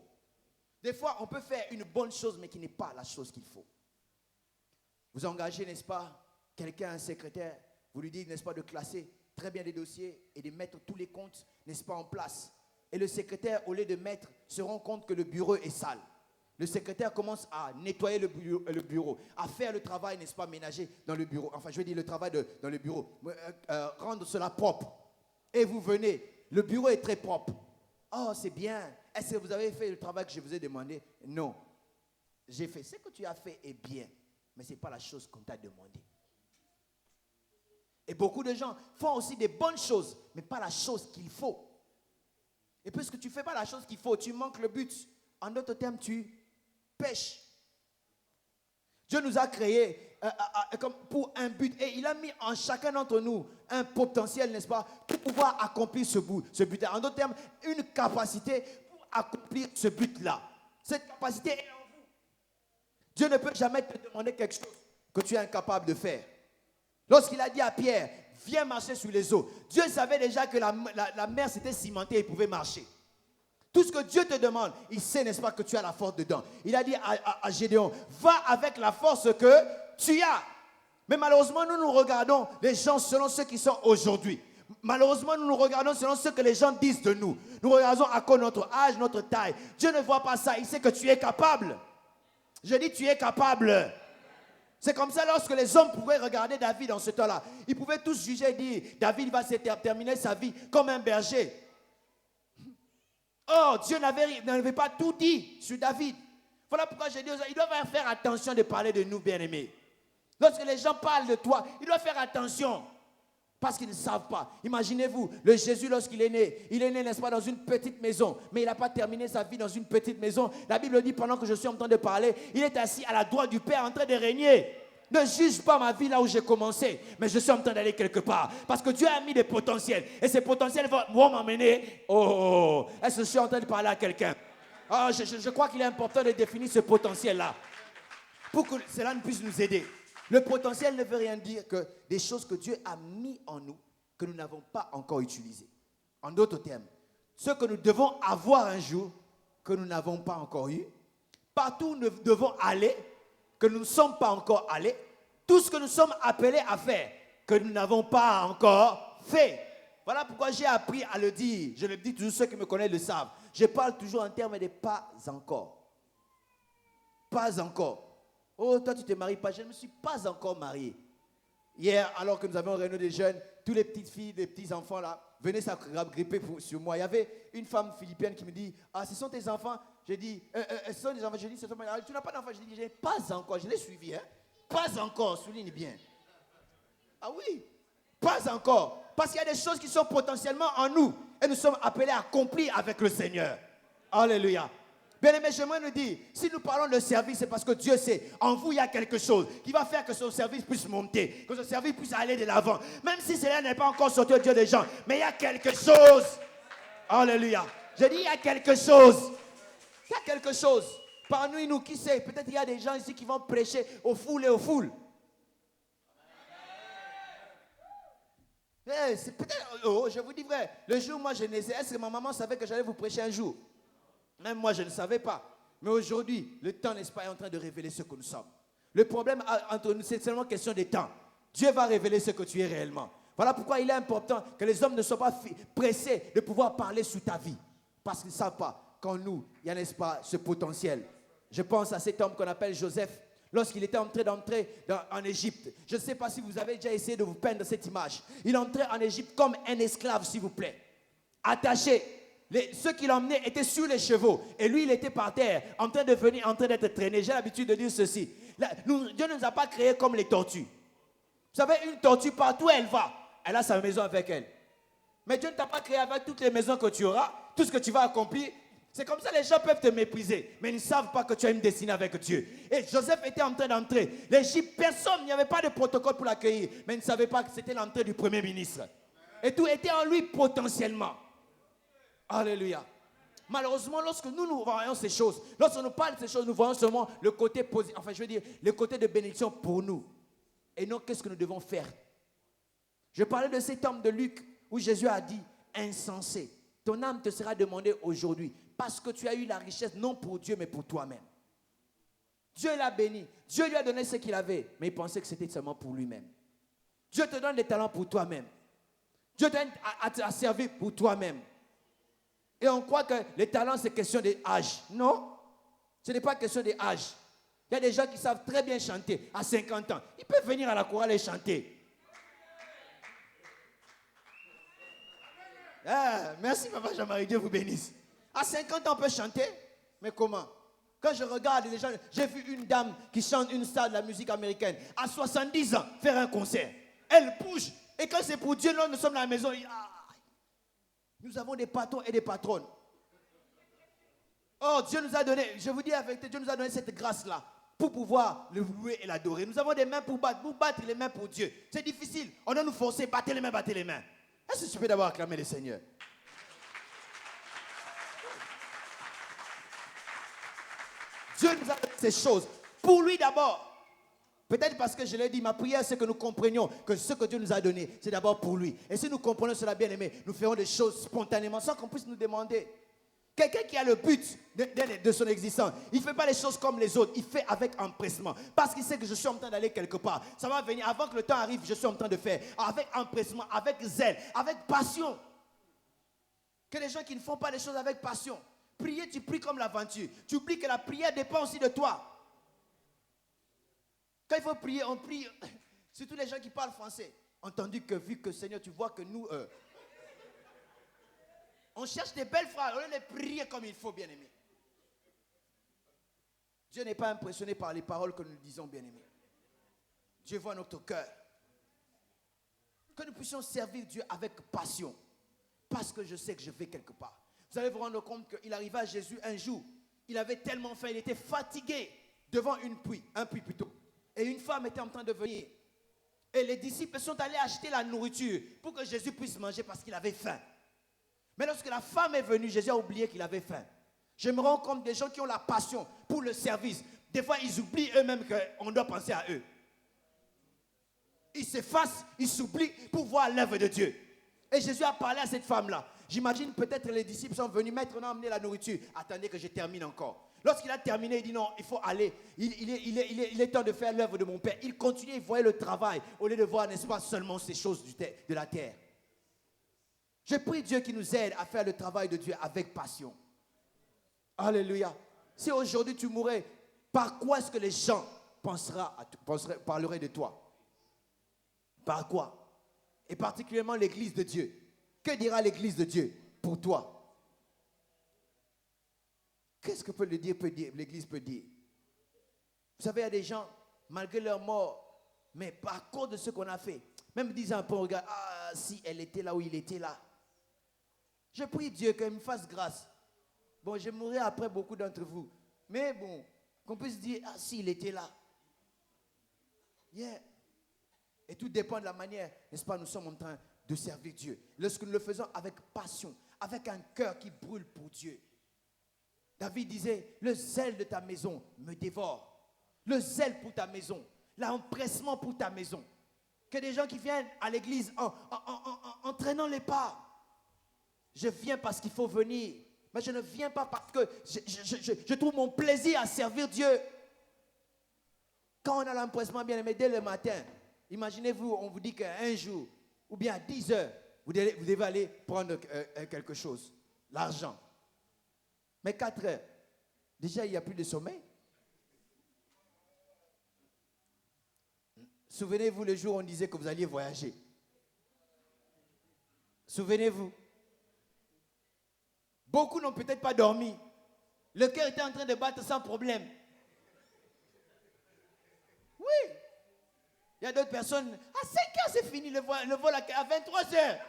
Des fois, on peut faire une bonne chose, mais qui n'est pas la chose qu'il faut. Vous engagez, n'est-ce pas, quelqu'un, un secrétaire, vous lui dites, n'est-ce pas, de classer très bien les dossiers et de mettre tous les comptes, n'est-ce pas, en place. Et le secrétaire, au lieu de mettre, se rend compte que le bureau est sale. Le secrétaire commence à nettoyer le bureau, à faire le travail, n'est-ce pas, ménager dans le bureau. Enfin, je veux dire le travail dans le bureau. Rendre cela propre. Et vous venez, le bureau est très propre. Oh, c'est bien. Est-ce que vous avez fait le travail que je vous ai demandé? Non. J'ai fait. Ce que tu as fait est bien, mais ce n'est pas la chose qu'on t'a demandé. Et beaucoup de gens font aussi des bonnes choses, mais pas la chose qu'il faut. Et puisque tu ne fais pas la chose qu'il faut, tu manques le but. En d'autres termes, tu pêches. Dieu nous a créés comme pour un but. Et il a mis en chacun d'entre nous un potentiel, n'est-ce pas, pour pouvoir accomplir ce but. En d'autres termes, une capacité pour accomplir ce but-là. Cette capacité est en vous. Dieu ne peut jamais te demander quelque chose que tu es incapable de faire. Lorsqu'il a dit à Pierre, viens marcher sur les eaux, Dieu savait déjà que la mer s'était cimentée et il pouvait marcher. Tout ce que Dieu te demande, il sait, n'est-ce pas, que tu as la force dedans. Il a dit à Gédéon, va avec la force que tu as. Mais malheureusement, nous regardons les gens selon ceux qui sont aujourd'hui. Malheureusement, nous regardons selon ce que les gens disent de nous. Nous regardons à cause de notre âge, notre taille. Dieu ne voit pas ça, il sait que tu es capable. Je dis, tu es capable. C'est comme ça lorsque les hommes pouvaient regarder David en ce temps-là. Ils pouvaient tous juger et dire, David va terminer sa vie comme un berger. Oh, Dieu n'avait pas tout dit sur David. Voilà pourquoi j'ai dit aux gens, ils doivent faire attention de parler de nous, bien-aimés. Lorsque les gens parlent de toi, ils doivent faire attention. Parce qu'ils ne savent pas. Imaginez-vous, le Jésus, lorsqu'il est né, n'est-ce pas, dans une petite maison. Mais il n'a pas terminé sa vie dans une petite maison. La Bible dit, pendant que je suis en train de parler, il est assis à la droite du Père en train de régner. Ne juge pas ma vie là où j'ai commencé, mais je suis en train d'aller quelque part. Parce que Dieu a mis des potentiels. Et ces potentiels vont m'emmener. Oh, est-ce que je suis en train de parler à quelqu'un? Oh, je crois qu'il est important de définir ce potentiel-là. Pour que cela ne puisse nous aider. Le potentiel ne veut rien dire que des choses que Dieu a mis en nous, que nous n'avons pas encore utilisées. En d'autres termes, ce que nous devons avoir un jour, que nous n'avons pas encore eu. Partout où nous devons aller, que nous ne sommes pas encore allés, tout ce que nous sommes appelés à faire, que nous n'avons pas encore fait. Voilà pourquoi j'ai appris à le dire. Je le dis toujours, ceux qui me connaissent le savent. Je parle toujours en termes de pas encore. Pas encore. Oh, toi tu te maries pas, je ne me suis pas encore marié. Hier, alors que nous avions réuni des jeunes, toutes les petites filles, les petits enfants là, venaient s'agripper sur moi. Il y avait une femme philippienne qui me dit, ah, ce sont tes enfants? J'ai dit, ce sont des enfants. J'ai dit, tu n'as pas d'enfants? J'ai dit, je n'ai pas encore. Je l'ai suivi, hein. Pas encore, souligne bien. Ah oui, pas encore. Parce qu'il y a des choses qui sont potentiellement en nous. Et nous sommes appelés à accomplir avec le Seigneur. Alléluia. Bien aimé, j'aimerais nous dire, si nous parlons de service, c'est parce que Dieu sait, en vous il y a quelque chose qui va faire que son service puisse monter, que son service puisse aller de l'avant. Même si cela n'est pas encore sorti au Dieu des gens, mais il y a quelque chose. Alléluia. Je dis, il y a quelque chose. Il y a quelque chose. Parmi nous, qui sait, peut-être il y a des gens ici qui vont prêcher aux foules et aux foules. C'est peut-être, je vous dis vrai, le jour où moi je naissais, est-ce que ma maman savait que j'allais vous prêcher un jour? Même moi, je ne savais pas. Mais aujourd'hui, le temps, n'est-ce pas, est en train de révéler ce que nous sommes. Le problème entre nous, c'est seulement question de temps. Dieu va révéler ce que tu es réellement. Voilà pourquoi il est important que les hommes ne soient pas pressés de pouvoir parler sous ta vie. Parce qu'ils ne savent pas qu'en nous, il y a, n'est-ce pas, ce potentiel. Je pense à cet homme qu'on appelle Joseph, lorsqu'il était en train d'entrer en Égypte. Je ne sais pas si vous avez déjà essayé de vous peindre cette image. Il entrait en Égypte comme un esclave, s'il vous plaît. Attaché. Ceux qui l'emmenaient étaient sur les chevaux. Et lui, il était par terre, en train d'être traîné. J'ai l'habitude de dire ceci. Dieu ne nous a pas créés comme les tortues. Vous savez, une tortue, partout où elle va, elle a sa maison avec elle. Mais Dieu ne t'a pas créé avec toutes les maisons que tu auras, tout ce que tu vas accomplir. C'est comme ça, les gens peuvent te mépriser, mais ils ne savent pas que tu as une destinée avec Dieu. Et Joseph était en train d'entrer. L'Égypte, personne, il n'y avait pas de protocole pour l'accueillir, mais ils ne savaient pas que c'était l'entrée du Premier ministre. Et tout était en lui potentiellement. Alléluia. Malheureusement, lorsque nous voyons ces choses, lorsque nous parlons de ces choses, nous voyons seulement le côté positif, enfin je veux dire, le côté de bénédiction pour nous. Et non, qu'est-ce que nous devons faire? Je parlais de cet homme de Luc, où Jésus a dit, insensé, ton âme te sera demandée aujourd'hui, parce que tu as eu la richesse, non pour Dieu, mais pour toi-même. Dieu l'a béni, Dieu lui a donné ce qu'il avait, mais il pensait que c'était seulement pour lui-même. Dieu te donne des talents pour toi-même. Dieu t'aide à servir pour toi-même. Et on croit que les talents, c'est question d'âge. Non, ce n'est pas question d'âge. Il y a des gens qui savent très bien chanter à 50 ans. Ils peuvent venir à la chorale et chanter. Ah, merci, Papa Jean-Marie, Dieu vous bénisse. À 50 ans, on peut chanter, mais comment? Quand je regarde les gens, j'ai vu une dame qui chante une star de la musique américaine, à 70 ans, faire un concert. Elle bouge. Et quand c'est pour Dieu, nous sommes dans la maison. Nous avons des patrons et des patronnes. Oh, Dieu nous a donné, je vous dis avec Dieu nous a donné cette grâce-là. pour pouvoir le louer et l'adorer. Nous avons des mains pour battre les mains pour Dieu. C'est difficile. On doit nous forcer, battez les mains, battez les mains. Est-ce que tu peux d'abord acclamer le Seigneur? Dieu nous a donné ces choses. Pour lui d'abord. Peut-être parce que je l'ai dit, ma prière, c'est que nous comprenions que ce que Dieu nous a donné, c'est d'abord pour lui. Et si nous comprenons cela, bien aimé, nous ferons des choses spontanément, sans qu'on puisse nous demander. Quelqu'un qui a le but de son existence, il ne fait pas les choses comme les autres, il fait avec empressement. Parce qu'il sait que je suis en train d'aller quelque part. Ça va venir, avant que le temps arrive, je suis en train de faire. Avec empressement, avec zèle, avec passion. Que les gens qui ne font pas les choses avec passion. Prier, tu pries comme l'aventure. Tu oublies que la prière dépend aussi de toi. Quand il faut prier, on prie, surtout les gens qui parlent français. Entendu que, vu que Seigneur, tu vois que nous, on cherche des belles phrases, on les prier comme il faut, bien-aimé. Dieu n'est pas impressionné par les paroles que nous disons, bien-aimé. Dieu voit notre cœur. Que nous puissions servir Dieu avec passion. Parce que je sais que je vais quelque part. Vous allez vous rendre compte qu'il arriva à Jésus un jour. Il avait tellement faim, il était fatigué devant un puits plutôt. Et une femme était en train de venir. Et les disciples sont allés acheter la nourriture pour que Jésus puisse manger parce qu'il avait faim. Mais lorsque la femme est venue, Jésus a oublié qu'il avait faim. Je me rends compte des gens qui ont la passion pour le service. Des fois, ils oublient eux-mêmes qu'on doit penser à eux. Ils s'effacent, ils s'oublient pour voir l'œuvre de Dieu. Et Jésus a parlé à cette femme-là. J'imagine peut-être les disciples sont venus, maître, on a amené la nourriture. Attendez que je termine encore. Lorsqu'il a terminé, il dit non, il faut aller. Il est temps de faire l'œuvre de mon Père. Il continuait, il voyait le travail au lieu de voir, n'est-ce pas, seulement ces choses de la terre. Je prie Dieu qui nous aide à faire le travail de Dieu avec passion. Alléluia. Si aujourd'hui tu mourrais, par quoi est-ce que les gens parleraient de toi? Par quoi? Et particulièrement l'Église de Dieu. Que dira l'Église de Dieu pour toi? Qu'est-ce que l'Église peut dire? Vous savez, il y a des gens, malgré leur mort, mais par cause de ce qu'on a fait, même disant un peu, regarde, ah, si elle était là où il était là. Je prie Dieu qu'il me fasse grâce. Bon, je mourrai après beaucoup d'entre vous. Mais bon, qu'on puisse dire, ah, si il était là. Yeah. Et tout dépend de la manière, n'est-ce pas, nous sommes en train de servir Dieu. Lorsque nous le faisons avec passion, avec un cœur qui brûle pour Dieu. David disait, le zèle de ta maison me dévore. Le zèle pour ta maison, l'empressement pour ta maison. Que des gens qui viennent à l'église en traînant les pas. Je viens parce qu'il faut venir. Mais je ne viens pas parce que je trouve mon plaisir à servir Dieu. Quand on a l'empressement, bien aimé, dès le matin, imaginez-vous, on vous dit qu'un jour, ou bien à 10 heures, vous devez aller prendre quelque chose, l'argent. Mais 4 heures, déjà il n'y a plus de sommeil. Souvenez-vous le jour où on disait que vous alliez voyager. Souvenez-vous. Beaucoup n'ont peut-être pas dormi. Le cœur était en train de battre sans problème. Oui. Il y a d'autres personnes, à 5 heures c'est fini le vol à 23 heures.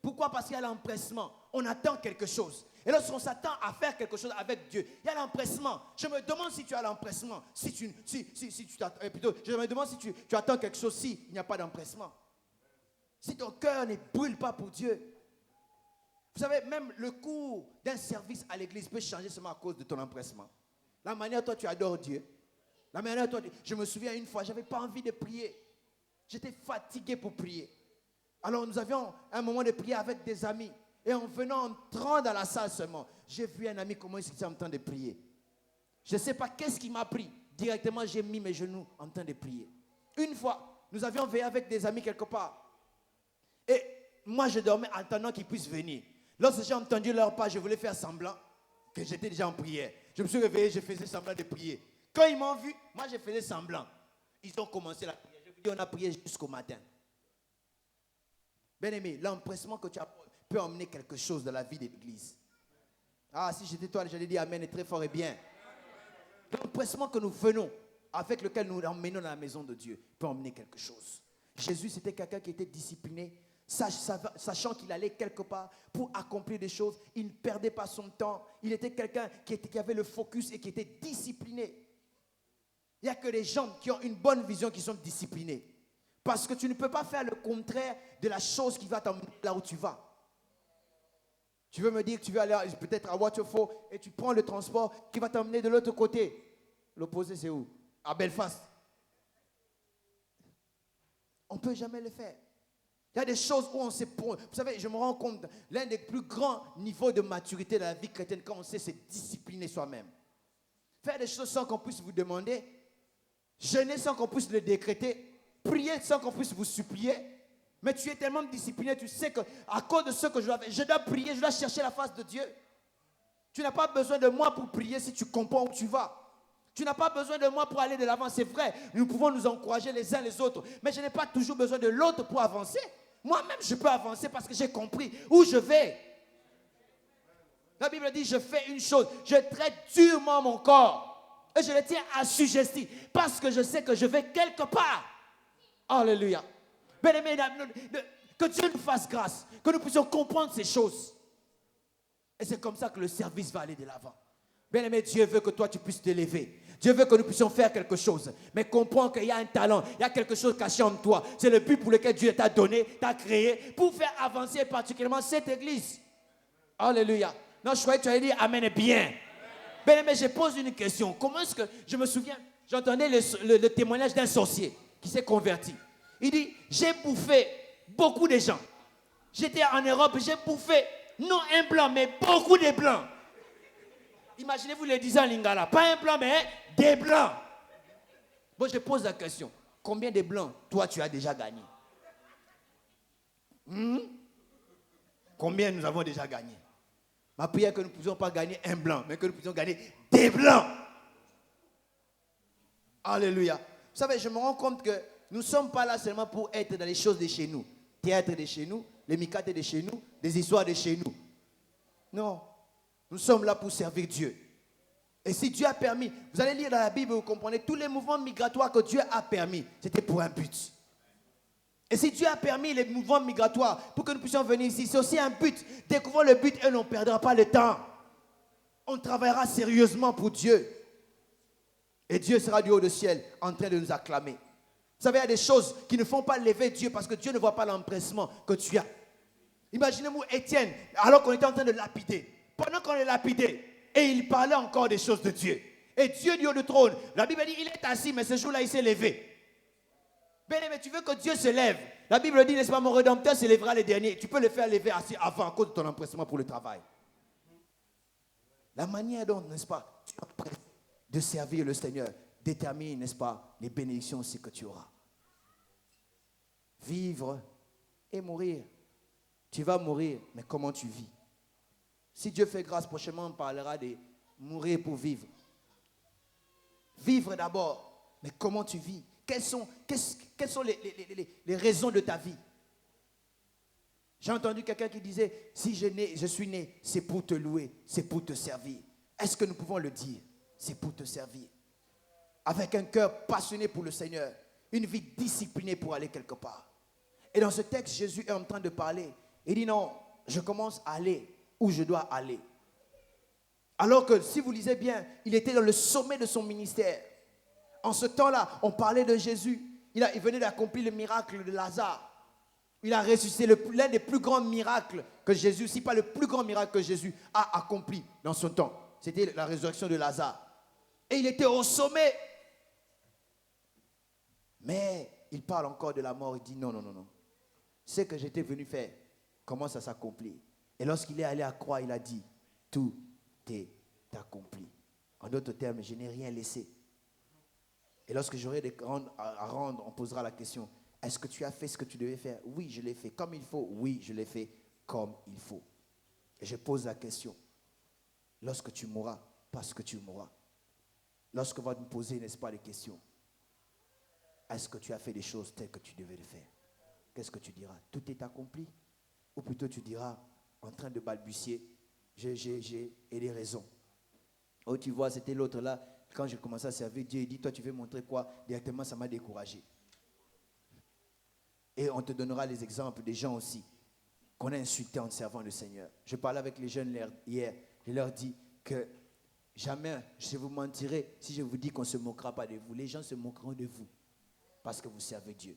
Pourquoi? Parce qu'il y a l'empressement. On attend quelque chose. Et lorsqu'on s'attend à faire quelque chose avec Dieu, il y a l'empressement. Je me demande si tu as l'empressement. Je me demande si tu attends quelque chose s'il n'y a pas d'empressement. Si ton cœur ne brûle pas pour Dieu. Vous savez, même le cours d'un service à l'église peut changer seulement à cause de ton empressement. La manière dont tu adores Dieu. La manière dont je me souviens une fois, je n'avais pas envie de prier. J'étais fatigué pour prier. Alors nous avions un moment de prière avec des amis. Et en entrant dans la salle seulement, j'ai vu un ami comment il était en train de prier. Je ne sais pas qu'est-ce qui m'a pris. Directement, j'ai mis mes genoux en train de prier. Une fois, nous avions veillé avec des amis quelque part. Et moi, je dormais en attendant qu'ils puissent venir. Lorsque j'ai entendu leur pas, je voulais faire semblant que j'étais déjà en prière. Je me suis réveillé, je faisais semblant de prier. Quand ils m'ont vu, moi, je faisais semblant. Ils ont commencé la prière. Je vous dis, on a prié jusqu'au matin. Bien-aimé, l'empressement que tu as peut emmener quelque chose dans la vie de l'église. Ah, si j'étais toi, j'allais dire amen et très fort et bien. L'empressement que nous venons, avec lequel nous emmenons dans la maison de Dieu, peut emmener quelque chose. Jésus, c'était quelqu'un qui était discipliné. sachant qu'il allait quelque part pour accomplir des choses. Il ne perdait pas son temps. Il était quelqu'un qui avait le focus et qui était discipliné. Il n'y a que les gens qui ont une bonne vision qui sont disciplinés. Parce que tu ne peux pas faire le contraire de la chose qui va t'emmener là où tu vas. Tu veux me dire que tu veux aller peut-être à Waterford et tu prends le transport qui va t'emmener de l'autre côté. L'opposé, c'est où? À Belfast. On ne peut jamais le faire. Il y a des choses où on sait. Vous savez, je me rends compte, l'un des plus grands niveaux de maturité de la vie chrétienne, quand on sait, c'est discipliner soi-même. Faire des choses sans qu'on puisse vous demander, jeûner sans qu'on puisse le décréter, prier sans qu'on puisse vous supplier. Mais tu es tellement discipliné, tu sais qu'à cause de ce que je dois prier, je dois chercher la face de Dieu. Tu n'as pas besoin de moi pour prier si tu comprends où tu vas. Tu n'as pas besoin de moi pour aller de l'avant, c'est vrai. Nous pouvons nous encourager les uns les autres. Mais je n'ai pas toujours besoin de l'autre pour avancer. Moi-même, je peux avancer parce que j'ai compris où je vais. La Bible dit, je fais une chose, je traite durement mon corps. Et je le tiens assujetti parce que je sais que je vais quelque part. Alléluia. Bien-aimés, que Dieu nous fasse grâce, que nous puissions comprendre ces choses. Et c'est comme ça que le service va aller de l'avant. Bien-aimé, Dieu veut que toi tu puisses t'élever. Dieu veut que nous puissions faire quelque chose. Mais comprends qu'il y a un talent, il y a quelque chose caché en toi. C'est le but pour lequel Dieu t'a donné, t'a créé, pour faire avancer particulièrement cette église. Alléluia. Non, je croyais que tu allais dire Amen et bien. Bien-aimé, je pose une question. Comment est-ce que, je me souviens, j'entendais le témoignage d'un sorcier qui s'est converti. Il dit, j'ai bouffé beaucoup de gens. J'étais en Europe, j'ai bouffé, non un blanc, mais beaucoup de blancs. Imaginez-vous les 10 ans Lingala. Pas un blanc, mais des blancs. Bon, je pose la question. Combien de blancs, toi, tu as déjà gagné? Combien nous avons déjà gagné? Ma prière est que nous ne puissions pas gagner un blanc, mais que nous puissions gagner des blancs. Alléluia. Vous savez, je me rends compte que nous ne sommes pas là seulement pour être dans les choses de chez nous. Théâtre de chez nous, les micates de chez nous, les histoires de chez nous. Non. Nous sommes là pour servir Dieu. Et si Dieu a permis, vous allez lire dans la Bible, vous comprenez, tous les mouvements migratoires que Dieu a permis, c'était pour un but. Et si Dieu a permis les mouvements migratoires pour que nous puissions venir ici, c'est aussi un but. Découvrons le but et on ne perdra pas le temps. On travaillera sérieusement pour Dieu. Et Dieu sera du haut du ciel en train de nous acclamer. Vous savez, il y a des choses qui ne font pas lever Dieu parce que Dieu ne voit pas l'empressement que tu as. Imaginez-vous Étienne, alors qu'on était en train de lapider. Pendant qu'on le lapidait, et il parlait encore des choses de Dieu. Et Dieu du haut du trône, la Bible dit, il est assis, mais ce jour-là, il s'est levé. Bien-aimé, tu veux que Dieu se lève. La Bible dit, n'est-ce pas, mon Rédempteur se lèvera le dernier. Tu peux le faire lever assis avant à cause de ton empressement pour le travail. La manière dont, n'est-ce pas, tu es prêt de servir le Seigneur détermine, n'est-ce pas, les bénédictions aussi que tu auras. Vivre et mourir. Tu vas mourir, mais comment tu vis? Si Dieu fait grâce, prochainement, on parlera de mourir pour vivre. Vivre d'abord, mais comment tu vis? Quelles sont les raisons de ta vie? J'ai entendu quelqu'un qui disait, si je suis né, c'est pour te louer, c'est pour te servir. Est-ce que nous pouvons le dire? C'est pour te servir. Avec un cœur passionné pour le Seigneur, une vie disciplinée pour aller quelque part. Et dans ce texte, Jésus est en train de parler. Il dit non, je commence à aller où je dois aller. Alors que si vous lisez bien, il était dans le sommet de son ministère. En ce temps-là, on parlait de Jésus. Il venait d'accomplir le miracle de Lazare. Il a ressuscité l'un des plus grands miracles que Jésus, si pas le plus grand miracle que Jésus a accompli dans son temps. C'était la résurrection de Lazare. Et il était au sommet. Mais il parle encore de la mort. Il dit non. Ce que j'étais venu faire commence à s'accomplir. Et lorsqu'il est allé à croix, il a dit, tout est accompli. En d'autres termes, je n'ai rien laissé. Et lorsque j'aurai des comptes à rendre, on posera la question, est-ce que tu as fait ce que tu devais faire? Oui, je l'ai fait. Comme il faut? Oui, je l'ai fait comme il faut. Et je pose la question, lorsque tu mourras, parce que tu mourras, lorsque on va nous poser, n'est-ce pas, les questions, est-ce que tu as fait des choses telles que tu devais le faire? Qu'est-ce que tu diras? Tout est accompli? Ou plutôt tu diras, en train de balbutier, j'ai des raisons. Oh, tu vois, c'était l'autre là, quand j'ai commencé à servir Dieu, il dit, toi tu veux montrer quoi? Directement, ça m'a découragé. Et on te donnera les exemples des gens aussi qu'on a insultés en servant le Seigneur. Je parlais avec les jeunes hier. Je leur dis que jamais je vous mentirai si je vous dis qu'on ne se moquera pas de vous. Les gens se moqueront de vous parce que vous servez Dieu.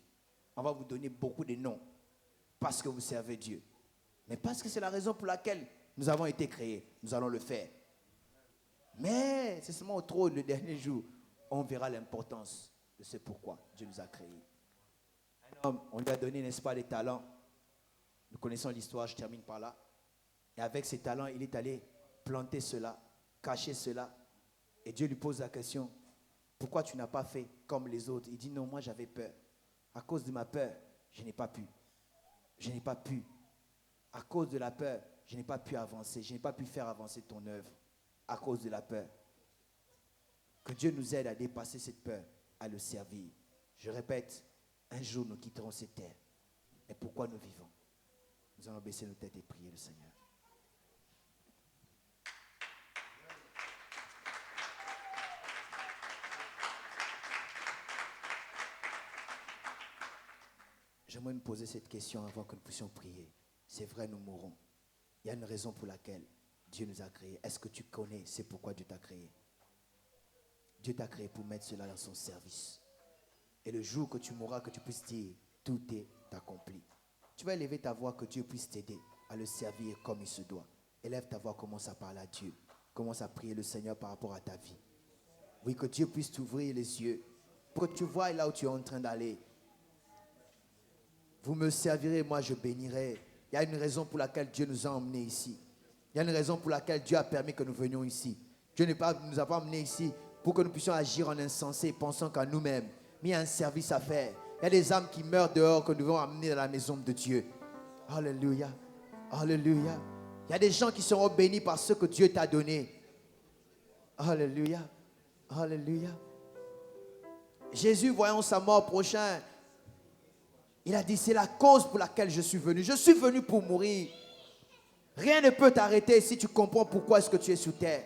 On va vous donner beaucoup de noms parce que vous servez Dieu. Mais parce que c'est la raison pour laquelle nous avons été créés. Nous allons le faire. Mais c'est seulement au trône le dernier jour, on verra l'importance de ce pourquoi Dieu nous a créés. Un homme, on lui a donné, n'est-ce pas, des talents. Nous connaissons l'histoire, je termine par là. Et avec ses talents, il est allé planter cela, cacher cela. Et Dieu lui pose la question, pourquoi tu n'as pas fait comme les autres? Il dit, non, moi j'avais peur. À cause de ma peur, je n'ai pas pu. Je n'ai pas pu. À cause de la peur, je n'ai pas pu avancer. Je n'ai pas pu faire avancer ton œuvre. À cause de la peur. Que Dieu nous aide à dépasser cette peur, à le servir. Je répète, un jour nous quitterons cette terre. Et pourquoi nous vivons? Nous allons baisser nos têtes et prier le Seigneur. J'aimerais nous poser cette question avant que nous puissions prier. C'est vrai, nous mourrons. Il y a une raison pour laquelle Dieu nous a créés. Est-ce que tu connais c'est pourquoi Dieu t'a créé? Dieu t'a créé pour mettre cela dans son service. Et le jour que tu mourras, que tu puisses dire, tout est accompli. Tu vas élever ta voix, que Dieu puisse t'aider à le servir comme il se doit. Élève ta voix, commence à parler à Dieu. Commence à prier le Seigneur par rapport à ta vie. Oui, que Dieu puisse t'ouvrir les yeux pour que tu vois là où tu es en train d'aller. Vous me servirez, moi je bénirai. Il y a une raison pour laquelle Dieu nous a emmenés ici. Il y a une raison pour laquelle Dieu a permis que nous venions ici. Dieu ne nous a pas emmenés ici pour que nous puissions agir en insensé, pensant qu'à nous-mêmes. Mais il y a un service à faire. Il y a des âmes qui meurent dehors que nous devons amener dans la maison de Dieu. Alléluia. Alléluia. Il y a des gens qui seront bénis par ce que Dieu t'a donné. Alléluia. Alléluia. Jésus, voyant sa mort prochaine, il a dit, c'est la cause pour laquelle je suis venu. Je suis venu pour mourir. Rien ne peut t'arrêter si tu comprends pourquoi est-ce que tu es sur terre.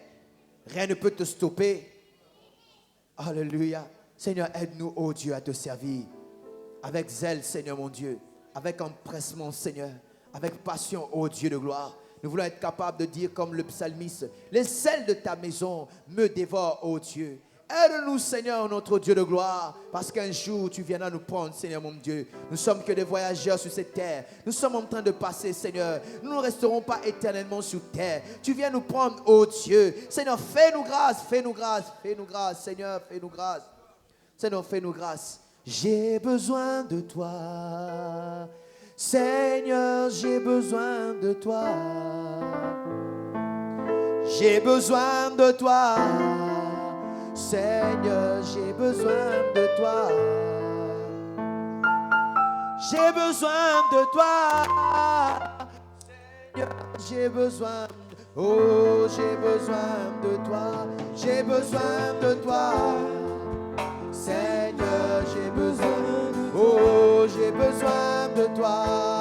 Rien ne peut te stopper. Alléluia. Seigneur, aide-nous, oh Dieu, à te servir. Avec zèle, Seigneur mon Dieu. Avec empressement, Seigneur. Avec passion, oh Dieu de gloire. Nous voulons être capables de dire comme le psalmiste, les ailes de ta maison me dévorent, oh Dieu. Aide-nous, Seigneur, notre Dieu de gloire, parce qu'un jour, tu viendras nous prendre, Seigneur, mon Dieu. Nous sommes que des voyageurs sur cette terre. Nous sommes en train de passer, Seigneur. Nous ne resterons pas éternellement sur terre. Tu viens nous prendre, oh Dieu. Seigneur, fais-nous grâce, fais-nous grâce, fais-nous grâce, Seigneur, fais-nous grâce. Seigneur, fais-nous grâce. J'ai besoin de toi. Seigneur, j'ai besoin de toi. J'ai besoin de toi. Seigneur, j'ai besoin de toi. J'ai besoin de toi. Seigneur, j'ai besoin. Oh, j'ai besoin de toi. J'ai besoin de toi. Seigneur, j'ai besoin. Oh, j'ai besoin de toi.